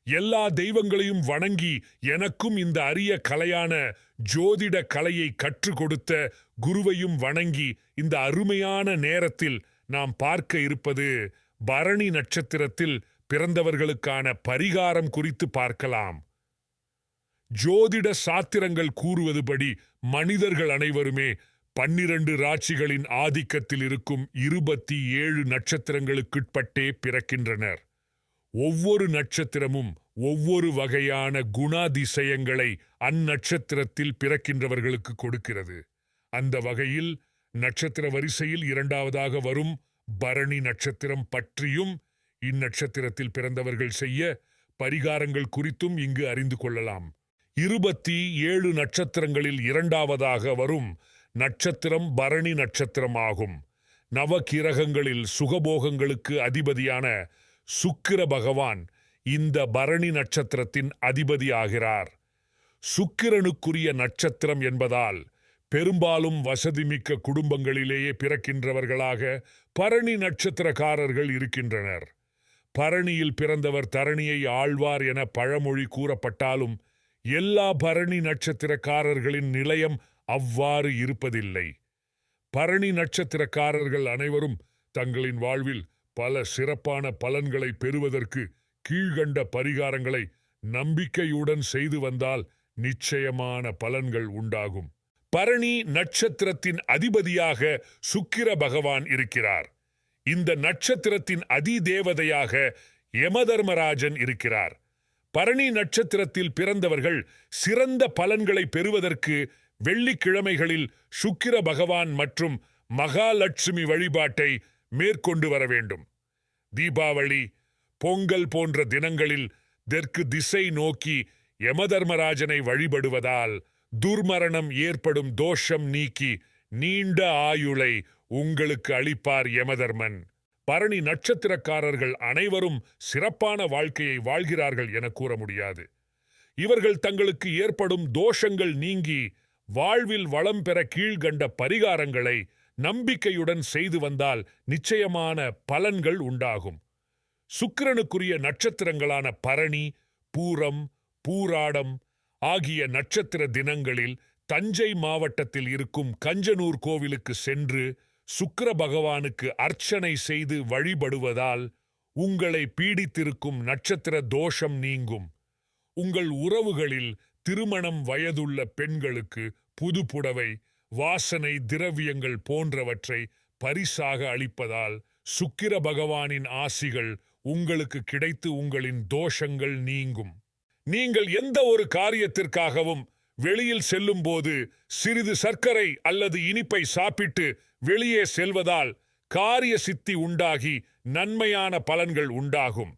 எல்லா தெய்வங்களையும் வணங்கி எனக்கும் இந்த அரிய கலையான ஜோதிட கலையை கற்றுக் கொடுத்த குருவையும் வணங்கி இந்த அருமையான நேரத்தில் நாம் பார்க்க இருப்பது பரணி நட்சத்திரத்தில் பிறந்தவர்களுக்கான பரிகாரம் குறித்து பார்க்கலாம். ஜோதிட சாத்திரங்கள் கூறுவதுபடி மனிதர்கள் அனைவருமே 12 ராசிகளின் ஆதிக்கத்தில் இருக்கும் 27 நட்சத்திரங்களுக்குட்பட்டே பிறக்கின்றனர். ஒவ்வொரு நட்சத்திரமும் ஒவ்வொரு வகையான குணாதிசயங்களை அந்நட்சத்திரத்தில் பிறக்கின்றவர்களுக்கு கொடுக்கிறது. அந்த வகையில் நட்சத்திர வரிசையில் 2வதாக வரும் பரணி நட்சத்திரம் பற்றியும் இந்நட்சத்திரத்தில் பிறந்தவர்கள் செய்ய பரிகாரங்கள் குறித்தும் இங்கு அறிந்து கொள்ளலாம். 27 நட்சத்திரங்களில் 2வதாக வரும் நட்சத்திரம் பரணி நட்சத்திரம் ஆகும். நவகிரகங்களில் சுகபோகங்களுக்கு அதிபதியான சுக்கிர பகவான் இந்த பரணி நட்சத்திரத்தின் அதிபதி ஆகிறார். சுக்கிரனுக்குரிய நட்சத்திரம் என்பதால் பெரும்பாலும் வசதிமிக்க குடும்பங்களிலேயே பிறக்கின்றவர்களாக பரணி நட்சத்திரக்காரர்கள் இருக்கின்றனர். பரணியில் பிறந்தவர் தரணியை ஆழ்வார் என பழமொழி கூறப்பட்டாலும் எல்லா பரணி நட்சத்திரக்காரர்களின் நிலையம் அவ்வாறு இருப்பதில்லை. பரணி நட்சத்திரக்காரர்கள் அனைவரும் தங்களின் வாழ்வில் பல சிறப்பான பலன்களை பெறுவதற்கு கீழ்கண்ட பரிகாரங்களை நம்பிக்கையுடன் செய்து வந்தால் நிச்சயமான பலன்கள் உண்டாகும். பரணி நட்சத்திரத்தின் அதிபதியாக சுக்கிர பகவான் இருக்கிறார். இந்த நட்சத்திரத்தின் அதிதேவதையாக யமதர்மராஜன் இருக்கிறார். பரணி நட்சத்திரத்தில் பிறந்தவர்கள் சிறந்த பலன்களை பெறுவதற்கு வெள்ளிக்கிழமைகளில் சுக்கிர பகவான் மற்றும் மகாலட்சுமி வழிபாட்டை மேற்கொண்டு வர வேண்டும். தீபாவளி, பொங்கல் போன்ற தினங்களில் தெற்கு திசை நோக்கி யமதர்மராஜனை வழிபடுவதால் துர்மரணம் ஏற்படும் தோஷம் நீக்கி நீண்ட ஆயுளை உங்களுக்கு அளிப்பார் யமதர்மன். பரணி நட்சத்திரக்காரர்கள் அனைவரும் சிறப்பான வாழ்க்கையை வாழ்கிறார்கள் என கூற முடியாது. இவர்கள் தங்களுக்கு ஏற்படும் தோஷங்கள் நீங்கி வாழ்வில் வளம் பெற கீழ்கண்ட பரிகாரங்களை நம்பிக்கையுடன் செய்து வந்தால் நிச்சயமான பலன்கள் உண்டாகும். சுக்கிரனுக்குரிய நட்சத்திரங்களான பரணி, பூரம், பூராடம் ஆகிய நட்சத்திர தினங்களில் தஞ்சை மாவட்டத்தில் இருக்கும் கஞ்சனூர் கோவிலுக்கு சென்று சுக்கிர பகவானுக்கு அர்ச்சனை செய்து வழிபடுவதால் உங்களை பீடித்திருக்கும் நட்சத்திர தோஷம் நீங்கும். உங்கள் உறவுகளில் திருமணம் வயதுள்ள பெண்களுக்கு புது புடவை, வாசனை திரவியங்கள் போன்றவற்றை பரிசாக அளிப்பதால் சுக்கிர பகவானின் ஆசிகள் உங்களுக்கு கிடைத்து உங்களின் தோஷங்கள் நீங்கும். நீங்கள் எந்த ஒரு காரியத்திற்காகவும் வெளியில் செல்லும்போது சிறிது சர்க்கரை அல்லது இனிப்பை சாப்பிட்டு வெளியே செல்வதால் காரிய சித்தி உண்டாகி நன்மையான பலன்கள் உண்டாகும்.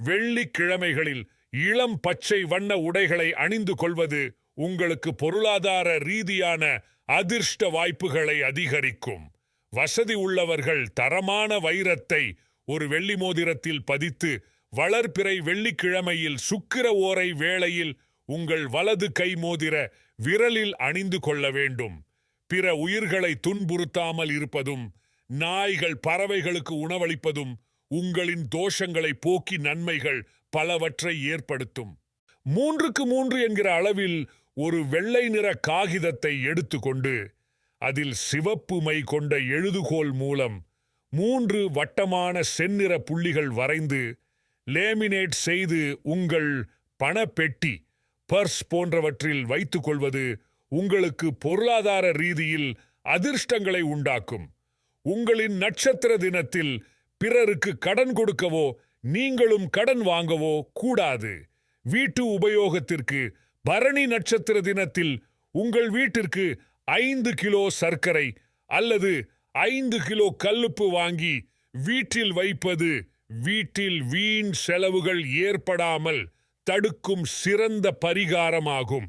வெள்ளிக்கிழமைகளில் இளம் பச்சை வண்ண உடைகளை அணிந்து கொள்வது உங்களுக்கு பொருளாதார ரீதியான அதிர்ஷ்ட வாய்ப்புகளை அதிகரிக்கும். வசதி உள்ளவர்கள் தரமான வைரத்தை ஒரு வெள்ளி மோதிரத்தில் பதித்து வளர்பிறை வெள்ளிக்கிழமையில் சுக்கிர ஓரை வேளையில் உங்கள் வலது கை மோதிர விரலில் அணிந்து கொள்ள வேண்டும். பிற உயிர்களை துன்புறுத்தாமல் இருப்பதும் நாய்கள் பறவைகளுக்கு உணவளிப்பதும் உங்களின் தோஷங்களை போக்கி நன்மைகள் பலவற்றை ஏற்படுத்தும். 3க்கு 3 என்கிற அளவில் ஒரு வெள்ளை நிற காகிதத்தை எடுத்துக்கொண்டு அதில் சிவப்பு மை கொண்ட எழுதுகோல் மூலம் 3 வட்டமான செந்நிற புள்ளிகள் வரைந்து லேமினேட் செய்து உங்கள் பணப்பெட்டி, பர்ஸ் போன்றவற்றில் வைத்துக் கொள்வது உங்களுக்கு பொருளாதார ரீதியில் அதிர்ஷ்டங்களை உண்டாக்கும். உங்களின் நட்சத்திர தினத்தில் பிறருக்கு கடன் கொடுக்கவோ நீங்களும் கடன் வாங்கவோ கூடாது. வீட்டு உபயோகத்திற்கு பரணி நட்சத்திர தினத்தில் உங்கள் வீட்டிற்கு 5 கிலோ சர்க்கரை அல்லது 5 கிலோ கல்லுப்பு வாங்கி வீட்டில் வைப்பது வீட்டில் வீண் செலவுகள் ஏற்படாமல் தடுக்கும் சிறந்த பரிகாரமாகும்.